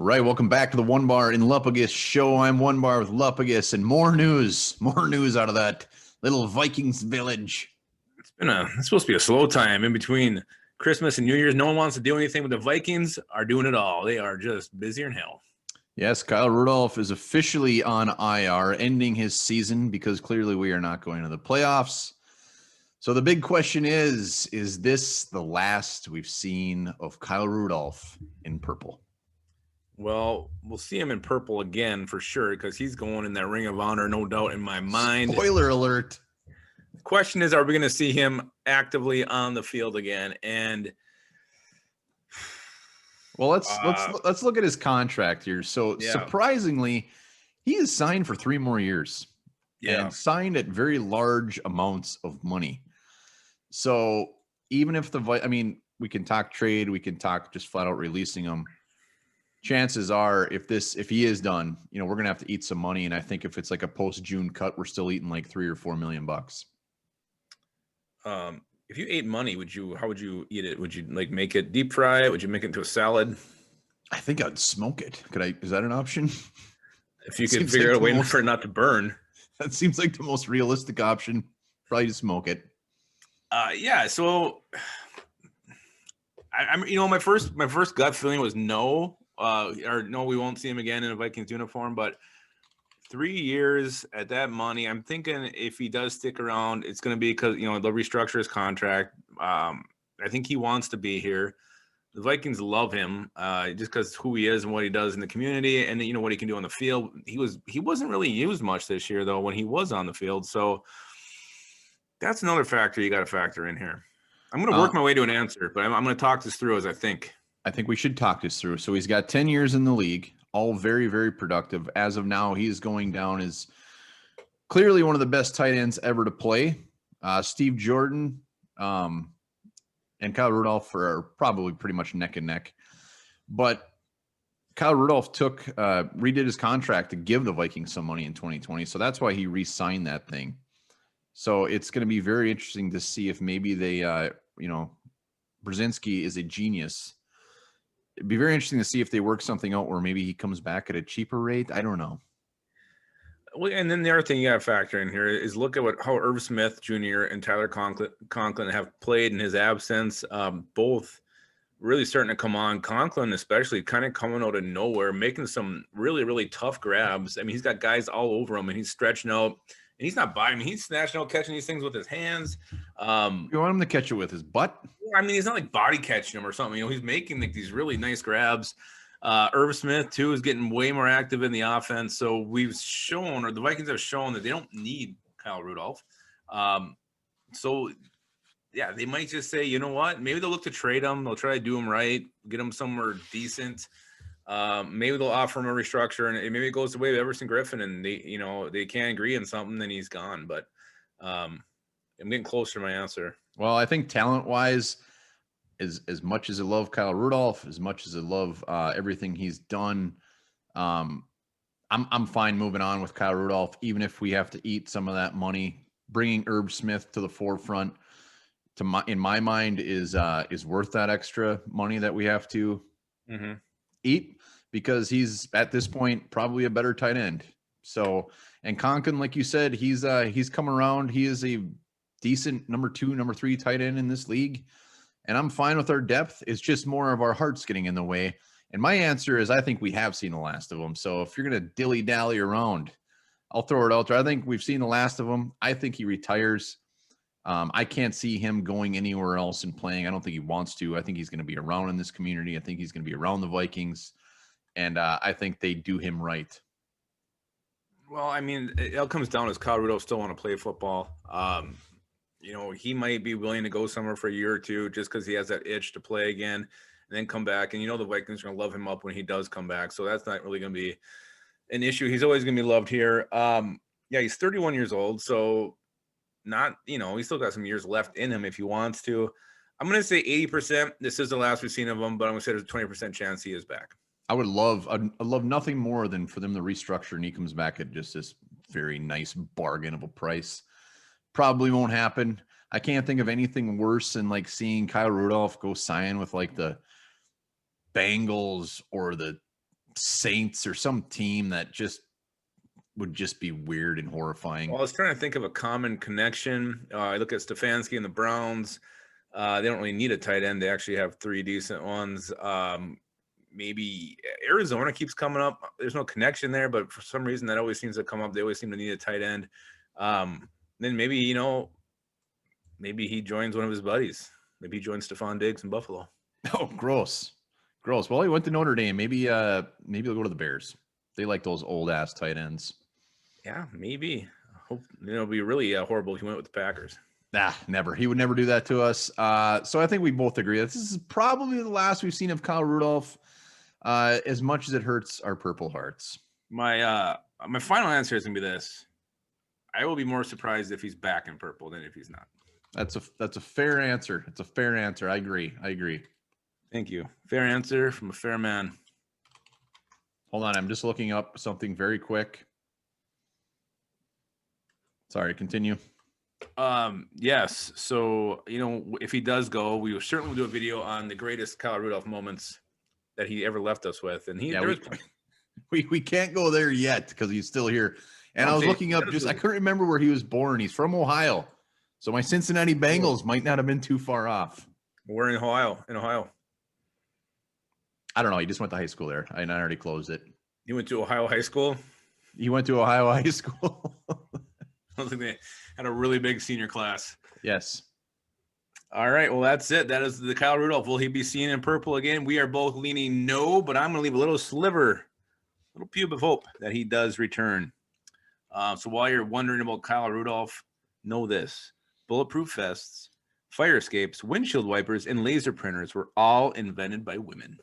Right, welcome back to the One Bar in Lupagus show. I'm One Bar with Lupagus, and more news out of that little Vikings village. It's supposed to be a slow time in between Christmas and New Year's. No one wants to do anything, but the Vikings are doing it all. They are just busier than hell. Yes, Kyle Rudolph is officially on IR, ending his season because clearly we are not going to the playoffs. So the big question is this the last we've seen of Kyle Rudolph in purple? Well, we'll see him in purple again for sure because he's going in that Ring of Honor, no doubt in my mind. Spoiler alert. The question is, are we going to see him actively on the field again? And well, let's look at his contract here. So surprisingly, he is signed for 3 more years. And signed at very large amounts of money. So even if we can talk trade, we can talk just flat out releasing him. Chances are, if he is done, we're gonna have to eat some money. And I think if it's like a post-June cut, we're still eating like $3 or $4 million. If you ate money, how would you eat it? Would you like make it deep fry it? Would you make it into a salad? I think I'd smoke it. Is that an option? If you could figure out a way for it not to burn. That seems like the most realistic option. Probably to smoke it. So my first gut feeling was no. We won't see him again in a Vikings uniform, but 3 years at that money, I'm thinking if he does stick around, it's going to be because, they'll restructure his contract. I think he wants to be here. The Vikings love him just because who he is and what he does in the community and, what he can do on the field. He wasn't really used much this year, though, when he was on the field. So that's another factor you got to factor in here. I'm going to work my way to an answer, but I'm going to talk this through as I think. I think we should talk this through. So he's got 10 years in the league, all very, very productive. As of now, he is going down as clearly one of the best tight ends ever to play. Steve Jordan and Kyle Rudolph are probably pretty much neck and neck. But Kyle Rudolph redid his contract to give the Vikings some money in 2020. So that's why he re-signed that thing. So it's going to be very interesting to see if maybe they, Brzezinski is a genius. It'd be very interesting to see if they work something out where maybe he comes back at a cheaper rate. I don't know. Well, and then the other thing you got to factor in here is look at how Irv Smith Jr. and Tyler Conklin have played in his absence. Both really starting to come on. Conklin especially kind of coming out of nowhere, making some really, really tough grabs. I mean, he's got guys all over him, and he's stretching out. And he's not biting. He's snatching out, catching these things with his hands. You want him to catch it with his butt? I mean, he's not like body catching him or something. He's making like these really nice grabs. Irv Smith, too, is getting way more active in the offense. So we've shown, or the Vikings have shown, that they don't need Kyle Rudolph. They might just say, you know what? Maybe they'll look to trade him. They'll try to do him right, get him somewhere decent. Maybe they'll offer him a restructure, and maybe it goes the way of Everson Griffin, and they can't agree on something, then he's gone. But I'm getting closer to my answer. Well, I think talent-wise, as much as I love Kyle Rudolph, as much as I love everything he's done, I'm fine moving on with Kyle Rudolph, even if we have to eat some of that money. Bringing Irv Smith to the forefront, in my mind, is worth that extra money that we have to eat, because he's at this point probably a better tight end. So, and Conklin, like you said, he's come around. He is a decent number 2, number 3 tight end in this league. And I'm fine with our depth. It's just more of our hearts getting in the way. And my answer is I think we have seen the last of him. So if you're going to dilly-dally around, I'll throw it out there. I think we've seen the last of him. I think he retires. I can't see him going anywhere else and playing. I don't think he wants to. I think he's going to be around in this community. I think he's going to be around the Vikings. And I think they do him right. Well, I mean, it all comes down to Kyle Rudolph still want to play football. He might be willing to go somewhere for a year or two just because he has that itch to play again and then come back. And the Vikings are going to love him up when he does come back. So that's not really going to be an issue. He's always going to be loved here. He's 31 years old. So he's still got some years left in him if he wants to. I'm going to say 80%. This is the last we've seen of him, but I'm going to say there's a 20% chance he is back. I'd love nothing more than for them to restructure and he comes back at just this very nice bargain of a price. Probably won't happen. I can't think of anything worse than like seeing Kyle Rudolph go sign with like the Bengals or the Saints or some team that just would just be weird and horrifying. Well, I was trying to think of a common connection. I look at Stefanski and the Browns. They don't really need a tight end. They actually have 3 decent ones. Maybe Arizona keeps coming up. There's no connection there, but for some reason that always seems to come up. They always seem to need a tight end. Then maybe, maybe he joins one of his buddies. Maybe he joins Stephon Diggs in Buffalo. Oh, gross. Well, he went to Notre Dame. Maybe he'll go to the Bears. They like those old ass tight ends. Yeah, maybe. I hope it'd be really horrible if he went with the Packers. Nah, never. He would never do that to us. So I think we both agree that this is probably the last we've seen of Kyle Rudolph. As much as it hurts our purple hearts. My final answer is gonna be this: I will be more surprised if he's back in purple than if he's not. That's a fair answer. It's a fair answer. I agree. Thank you. Fair answer from a fair man. Hold on, I'm just looking up something very quick. Sorry, continue. Yes. So, if he does go, we will certainly do a video on the greatest Kyle Rudolph moments that he ever left us with. And we can't go there yet because he's still here. And I was looking up I couldn't remember where he was born. He's from Ohio. So my Cincinnati Bengals might not have been too far off. We're in Ohio. I don't know. He just went to high school there. I already closed it. You went to Ohio high school? He went to Ohio high school. I don't think they had a really big senior class. Yes. All right. Well, that's it. That is the Kyle Rudolph. Will he be seen in purple again? We are both leaning no, but I'm going to leave a little pube of hope that he does return. So while you're wondering about Kyle Rudolph, know this: bulletproof vests, fire escapes, windshield wipers, and laser printers were all invented by women.